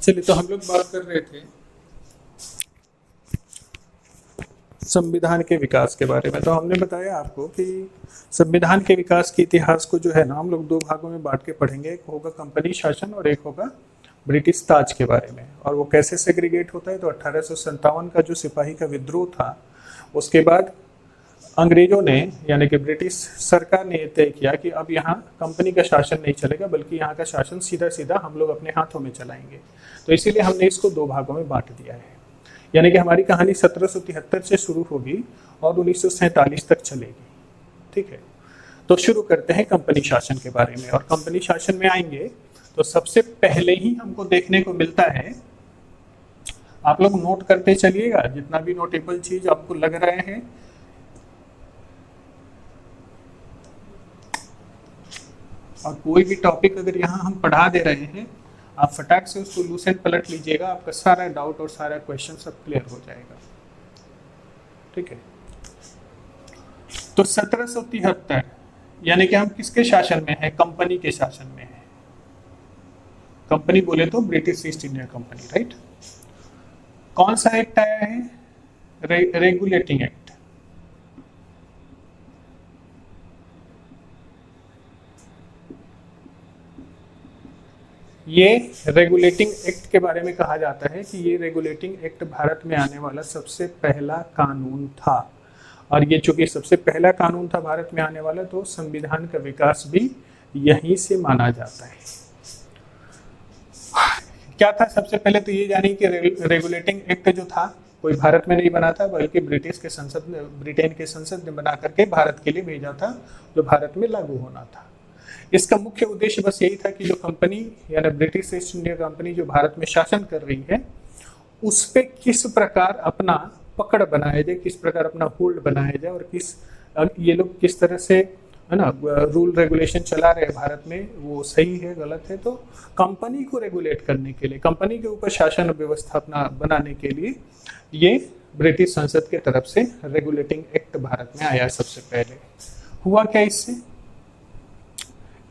चलिए, तो हम लोग बात कर रहे थे संविधान के विकास के बारे में। तो हमने बताया आपको कि संविधान के विकास के इतिहास को जो है ना हम लोग दो भागों में बांट के पढ़ेंगे। एक होगा कंपनी शासन और एक होगा ब्रिटिश ताज के बारे में। और वो कैसे सेग्रीगेट होता है, तो 1857 का जो सिपाही का विद्रोह था, उसके बाद अंग्रेजों ने यानी कि ब्रिटिश सरकार ने यह तय किया कि अब यहाँ कंपनी का शासन नहीं चलेगा, बल्कि यहाँ का शासन सीधा सीधा हम लोग अपने हाथों में चलाएंगे। तो इसीलिए हमने इसको दो भागों में बांट दिया है। यानी कि हमारी कहानी 1773 से शुरू होगी और 1947 तक चलेगी। ठीक है, तो शुरू करते हैं कंपनी शासन के बारे में। और कंपनी शासन में आएंगे तो सबसे पहले ही हमको देखने को मिलता है, आप लोग नोट करते चलिएगा जितना भी नोटेबल चीज आपको लग रहे हैं। और कोई भी टॉपिक अगर यहाँ हम पढ़ा दे रहे हैं, आप फटाक से उसको लूसेंट पलट लीजिएगा, आपका सारा डाउट और सारा क्वेश्चन सब क्लियर हो जाएगा। ठीक है, तो 1773 यानी कि हम किसके शासन में हैं? कंपनी के शासन में हैं। कंपनी बोले तो British east India company, right. कौन सा एक्ट आया है? Regulating act. ये रेगुलेटिंग एक्ट के बारे में कहा जाता है कि ये रेगुलेटिंग एक्ट भारत में आने वाला सबसे पहला कानून था। और ये चूंकि सबसे पहला कानून था भारत में आने वाला, तो संविधान का विकास भी यहीं से माना जाता है। क्या था सबसे पहले? तो ये जानिए कि रेगुलेटिंग एक्ट जो था कोई भारत में नहीं बना था, बल्कि ब्रिटेन के संसद ने बना करके भारत के लिए भेजा था, जो भारत में लागू होना था। इसका मुख्य उद्देश्य बस यही था कि जो कंपनी यानी ब्रिटिश ईस्ट इंडिया कंपनी जो भारत में शासन कर रही है, उस पे किस प्रकार अपना पकड़ बनाया जाए, किस प्रकार अपना होल्ड बनाया जाए, और ये लोग किस तरह से है ना रूल रेगुलेशन चला रहे हैं भारत में, वो सही है गलत है। तो कंपनी को रेगुलेट करने के लिए, कंपनी के ऊपर शासन व्यवस्था अपना बनाने के लिए ये ब्रिटिश संसद के तरफ से रेगुलेटिंग एक्ट भारत में आया सबसे पहले। हुआ क्या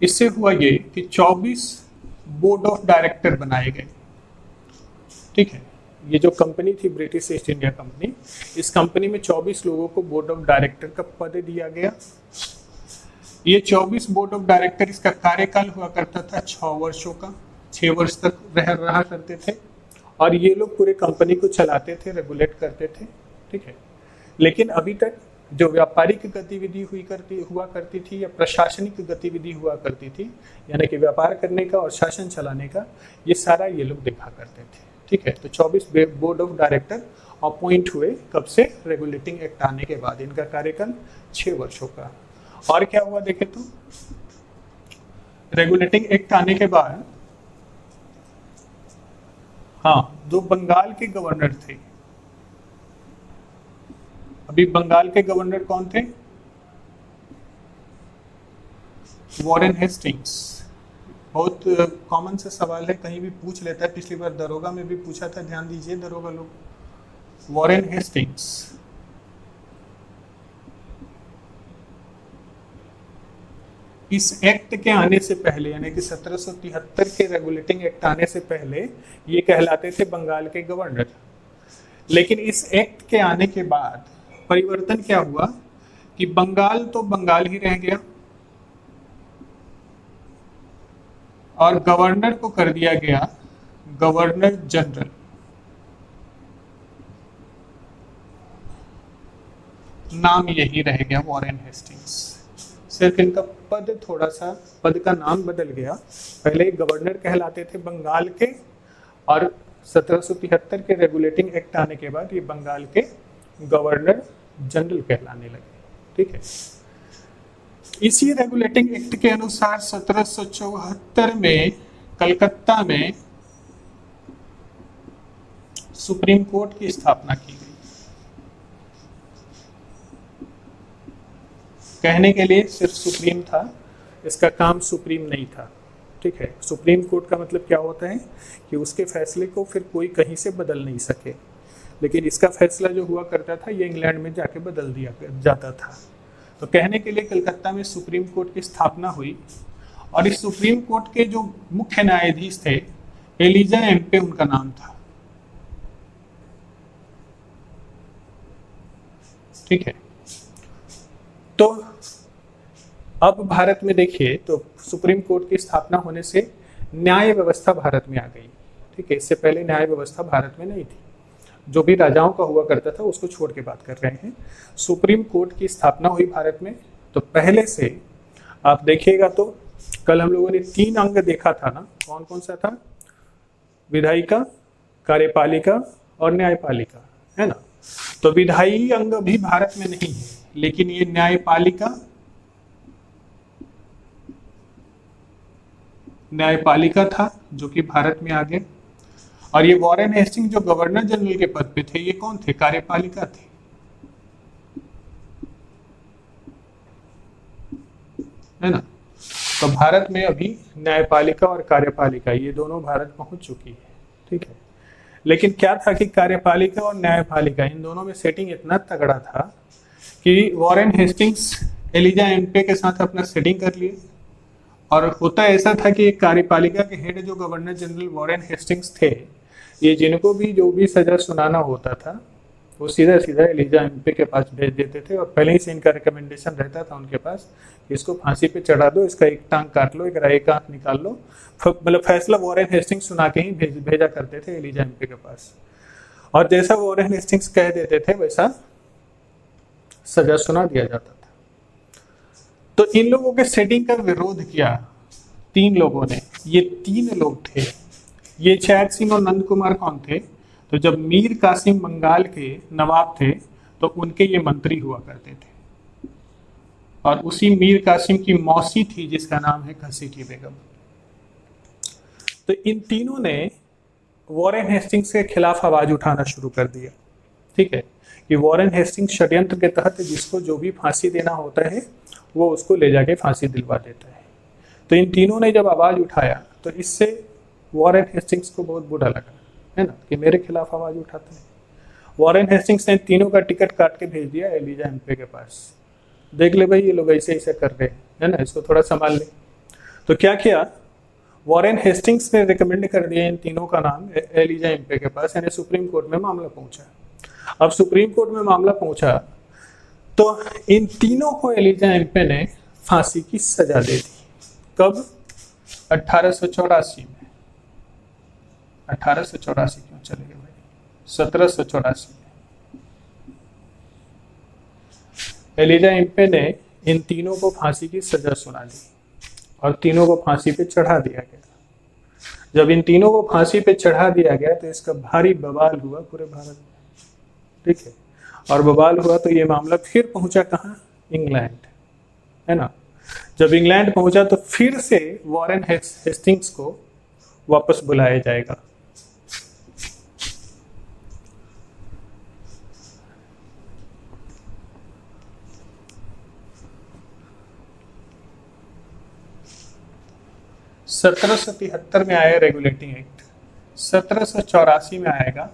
इससे हुआ ये कि 24 बोर्ड ऑफ डायरेक्टर बनाए गए। ठीक है, ये जो कंपनी थी ब्रिटिश ईस्ट इंडिया कंपनी, इस कंपनी में 24 लोगों को बोर्ड ऑफ डायरेक्टर का पद दिया गया। ये 24 बोर्ड ऑफ डायरेक्टर, इसका कार्यकाल हुआ करता था 6 वर्षों का, 6 वर्ष तक रहा करते थे। और ये लोग पूरे कंपनी को चलाते थे, रेगुलेट करते थे। ठीक है, लेकिन अभी तक जो व्यापारिक गतिविधि हुआ करती थी या प्रशासनिक गतिविधि हुआ करती थी, यानी कि व्यापार करने का और शासन चलाने का, ये सारा ये लोग देखा करते थे। ठीक है, तो 24 बोर्ड ऑफ डायरेक्टर अपॉइंट हुए। कब से? रेगुलेटिंग एक्ट आने के बाद। इनका कार्यकाल 6 वर्षों का। और क्या हुआ देखे तो, रेगुलेटिंग एक्ट आने के बाद दो बंगाल के गवर्नर थे। अभी बंगाल के गवर्नर कौन थे? Warren Hastings. बहुत कॉमन सा सवाल है, कहीं भी पूछ लेता है, पिछली बार दरोगा में भी पूछा था, ध्यान दीजिए दरोगा लोग। वॉरेन हेस्टिंग्स इस एक्ट के आने से पहले, यानी कि 1773 के रेगुलेटिंग एक्ट आने से पहले ये कहलाते थे बंगाल के गवर्नर। लेकिन इस एक्ट के आने के बाद परिवर्तन क्या हुआ कि बंगाल तो बंगाल ही रह गया और गवर्नर को कर दिया गया गवर्नर जनरल। नाम यही रह गया वॉरेन हेस्टिंग्स, सिर्फ इनका पद का नाम बदल गया। पहले गवर्नर कहलाते थे बंगाल के, और 1773 के रेगुलेटिंग एक्ट आने के बाद ये बंगाल के गवर्नर जनरल कहलाने लगे। ठीक है, इसी रेगुलेटिंग एक्ट के अनुसार 1774 में कलकत्ता में सुप्रीम कोर्ट की स्थापना की गई। कहने के लिए सिर्फ सुप्रीम था, इसका काम सुप्रीम नहीं था। ठीक है, सुप्रीम कोर्ट का मतलब क्या होता है कि उसके फैसले को फिर कोई कहीं से बदल नहीं सके, लेकिन इसका फैसला जो हुआ करता था ये इंग्लैंड में जाके बदल दिया जाता था। तो कहने के लिए कलकत्ता में सुप्रीम कोर्ट की स्थापना हुई। और इस सुप्रीम कोर्ट के जो मुख्य न्यायाधीश थे, एलिजा एम्पे उनका नाम था। ठीक है, तो अब भारत में देखिए तो सुप्रीम कोर्ट की स्थापना होने से न्याय व्यवस्था भारत में आ गई। ठीक है, इससे पहले न्याय व्यवस्था भारत में नहीं थी, जो भी राजाओं का हुआ करता था उसको छोड़ के बात कर रहे हैं। सुप्रीम कोर्ट की स्थापना हुई भारत में, तो पहले से आप देखिएगा तो कल हम लोगों ने 3 अंग देखा था ना, कौन कौन सा था? विधायिका, कार्यपालिका और न्यायपालिका, है ना। तो विधायी अंग भी भारत में नहीं है, लेकिन ये न्यायपालिका था जो कि भारत में आ गए। और ये वॉरेन हेस्टिंग जो गवर्नर जनरल के पद पे थे, ये कौन थे? कार्यपालिका थे, है ना। तो भारत में अभी न्यायपालिका और कार्यपालिका ये दोनों भारत पहुंच चुकी है। ठीक है, लेकिन क्या था कि कार्यपालिका और न्यायपालिका इन दोनों में सेटिंग इतना तगड़ा था कि वॉरेन हेस्टिंग्स एलिजा एम्पे के साथ अपना सेटिंग कर लिए। और होता ऐसा था कि कार्यपालिका के हेड जो गवर्नर जनरल वॉरेन हेस्टिंग्स थे, ये जिनको भी जो भी सजा सुनाना होता था वो सीधा सीधा एलिजा एम्पे के पास भेज देते थे, और पहले ही से इनका रिकमेंडेशन रहता था उनके पास, इसको फांसी पे चढ़ा दो, इसका एक टांग काट लो, एक आंख निकाल लो। मतलब फैसला वॉरेन हेस्टिंग्स सुना के ही भेजा करते थे एलिजा एम्पे के पास, और जैसा वॉरेन हेस्टिंग्स कह देते थे वैसा सजा सुना दिया जाता था। तो इन लोगों के सेटिंग का विरोध किया 3 लोगों ने। ये 3 लोग थे, ये चैद सिंह और नंद कुमार कौन थे? तो जब मीर कासिम बंगाल के नवाब थे तो उनके ये मंत्री हुआ करते थे, और उसी मीर कासिम की मौसी थी जिसका नाम है घसीटी बेगम। तो इन तीनों ने वॉरेन हेस्टिंग्स के खिलाफ आवाज उठाना शुरू कर दिया। ठीक है, कि वॉरेन हेस्टिंग्स षड्यंत्र के तहत जिसको जो भी फांसी देना होता है वो उसको ले जाके फांसी दिलवा देता है। तो इन तीनों ने जब आवाज उठाया तो इससे वॉरेन हेस्टिंग्स को बहुत बुरा लगा, है ना, कि मेरे खिलाफ आवाज उठाते हैं। वॉरेन हेस्टिंग्स ने तीनों का टिकट काट के भेज दिया एलिजा एम्पे के पास। देख ले भाई, ये लोग ऐसे ऐसे कर रहे हैं, है ना, इसको थोड़ा संभाल ले। तो क्या किया, वॉरेन हेस्टिंग्स ने रिकमेंड कर दिया इन तीनों का नाम एलिजा एम्पे के पास, यानी सुप्रीम कोर्ट में मामला पहुंचा। अब सुप्रीम कोर्ट में मामला पहुंचा तो इन तीनों को एलिजा एम्पे ने फांसी की सजा दे दी। कब? 1884 में। 1884 क्यों चले गए भाई? 1784 में एलिजा एम्पे ने इन तीनों को फांसी की सजा सुना दी और तीनों को फांसी पे चढ़ा दिया गया। जब इन तीनों को फांसी पे चढ़ा दिया गया तो इसका भारी बवाल हुआ पूरे भारत में। ठीक है, और बवाल हुआ तो ये मामला फिर पहुंचा कहाँ? इंग्लैंड, है ना। जब इंग्लैंड पहुंचा तो फिर से वॉरेन हेस्टिंग्स को वापस बुलाया जाएगा। (1773) में आया रेगुलेटिंग एक्ट, 1784 में आएगा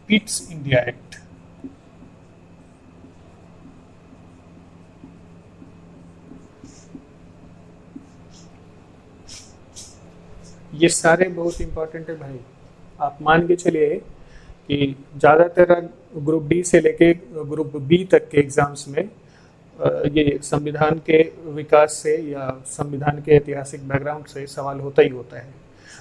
पिट्स इंडिया एक्ट। ये सारे बहुत इंपॉर्टेंट है भाई। आप मान के चलिए कि ज़्यादातर ग्रुप डी से लेके ग्रुप बी तक के एग्जाम्स में ये संविधान के विकास से या संविधान के ऐतिहासिक बैकग्राउंड से सवाल होता ही होता है।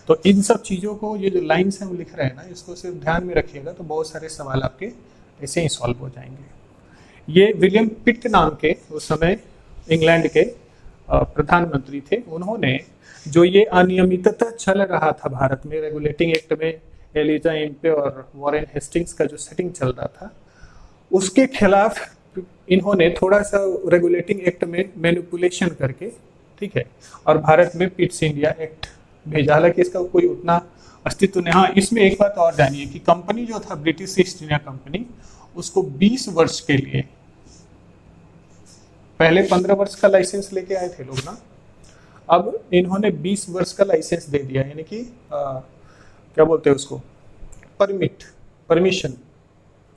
तो इन सब चीज़ों को, ये जो लाइन्स हैं हम लिख रहे हैं ना, इसको सिर्फ ध्यान में रखिएगा तो बहुत सारे सवाल आपके ऐसे ही सॉल्व हो जाएंगे। ये विलियम पिट नाम के उस समय इंग्लैंड के प्रधानमंत्री थे। उन्होंने जो ये अनियमितता चल रहा था भारत में रेगुलेटिंग एक्ट में, एलिजा एम्पे और वॉरेन हेस्टिंग्स का जो सेटिंग चल रहा था, उसके खिलाफ इन्होंने थोड़ा सा रेगुलेटिंग एक्ट में मैनिपुलेशन करके, ठीक है, और भारत में पिट्स इंडिया एक्ट भेजा। हालांकि इसका कोई उतना अस्तित्व नहीं। हाँ, इसमें एक बात और जानिए कि कंपनी जो था ब्रिटिश ईस्ट इंडिया कंपनी, उसको 20 वर्ष के लिए, पहले 15 वर्ष का लाइसेंस लेके आए थे लोग ना, अब इन्होंने 20 वर्ष का लाइसेंस दे दिया, यानी कि क्या बोलते हैं उसको, परमिशन।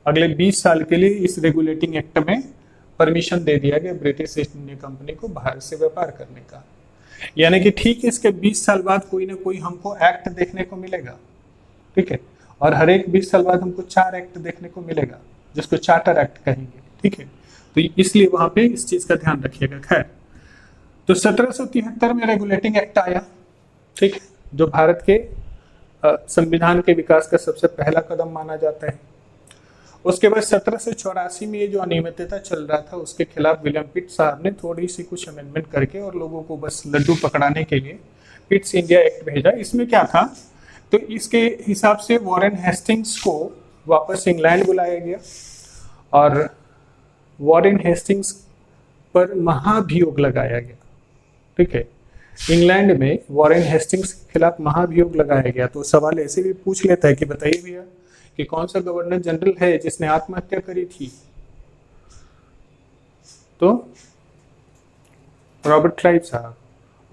अगले 20 साल के लिए इस रेगुलेटिंग एक्ट में परमिशन दे दिया गया ब्रिटिश ईस्ट इंडिया कंपनी को बाहर से व्यापार करने का। यानी कि ठीक इसके 20 साल बाद कोई ना कोई हमको एक्ट देखने को मिलेगा, ठीक है, और हर एक 20 साल बाद हमको 4 एक्ट देखने को मिलेगा जिसको चार्टर एक्ट कहेंगे, ठीक है। तो इसलिए वहां पे इस चीज का ध्यान रखिएगा। खैर, तो 1773 में रेगुलेटिंग एक्ट आया, ठीक है, जो भारत के संविधान के विकास का सबसे पहला कदम माना जाता है। उसके बाद 1784 में ये जो अनियमितता चल रहा था उसके खिलाफ विलियम पिट साहब ने थोड़ी सी कुछ अमेंडमेंट करके और लोगों को बस लड्डू पकड़ाने के लिए पिट्स इंडिया एक्ट भेजा। इसमें क्या था, तो इसके हिसाब से वॉरेन हेस्टिंग्स को वापस इंग्लैंड बुलाया गया और वॉरेन हेस्टिंग्स पर महाभियोग लगाया गया, ठीक है। इंग्लैंड में वॉरेन हेस्टिंग्स के खिलाफ महाभियोग लगाया गया। तो सवाल ऐसे भी पूछ लेता है कि बताइए भैया कि कौन सा गवर्नर जनरल है जिसने आत्महत्या करी थी, तो रॉबर्ट क्लाइव साहब।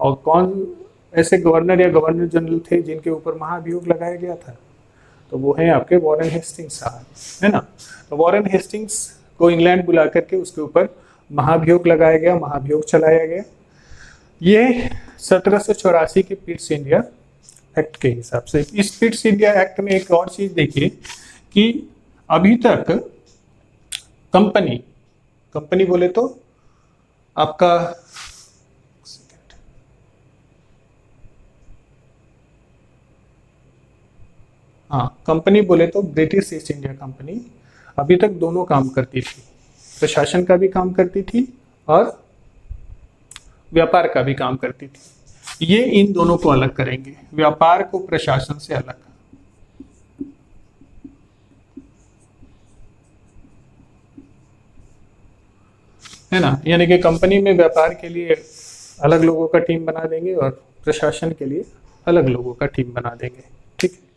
और कौन ऐसे गवर्नर या गवर्नर जनरल थे जिनके ऊपर महाभियोग लगाया गया था, तो वो हैं आपके वॉरेन हेस्टिंग्स साहब, है ना। तो वॉरेन हेस्टिंग्स को इंग्लैंड बुला करके उसके ऊपर महाभियोग लगाया गया, महाभियोग चलाया गया। ये 1784 के पिट्स इंडिया एक्ट के हिसाब से। इस पिट्स इंडिया एक्ट में एक और चीज देखिए कि अभी तक कंपनी बोले तो आपका कंपनी बोले तो ब्रिटिश ईस्ट इंडिया कंपनी अभी तक दोनों काम करती थी, प्रशासन का भी काम करती थी और व्यापार का भी काम करती थी। ये इन दोनों को अलग करेंगे, व्यापार को प्रशासन से अलग, है ना। यानी कि कंपनी में व्यापार के लिए अलग लोगों का टीम बना देंगे और प्रशासन के लिए अलग लोगों का टीम बना देंगे, ठीक है।